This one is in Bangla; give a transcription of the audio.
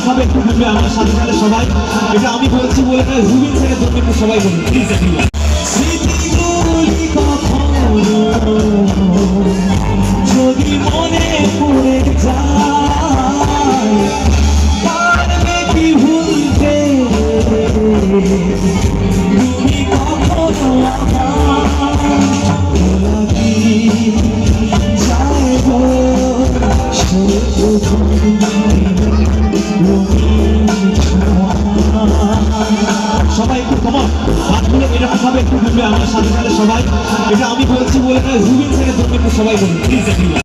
খাবে একটু বলবে আমার সাথে সাথে সবাই, এটা আমি বলছি বলে না, রুবিন স্যারের জন্য একটু সবাই বলুন প্লিজ। স্মৃতিগুলি কখনো যদি মনে পড়ে যায়, পারবে কি ভুলতে তুমি কখনো সবাই একটু কমন হাতগুলো এরকম ভাবে একটু বলবে আমার সাথে সাথে সবাই, এটা আমি বলছি বলে না, রুবিন স্যারের জন্য একটু সবাই বলুন প্লিজ।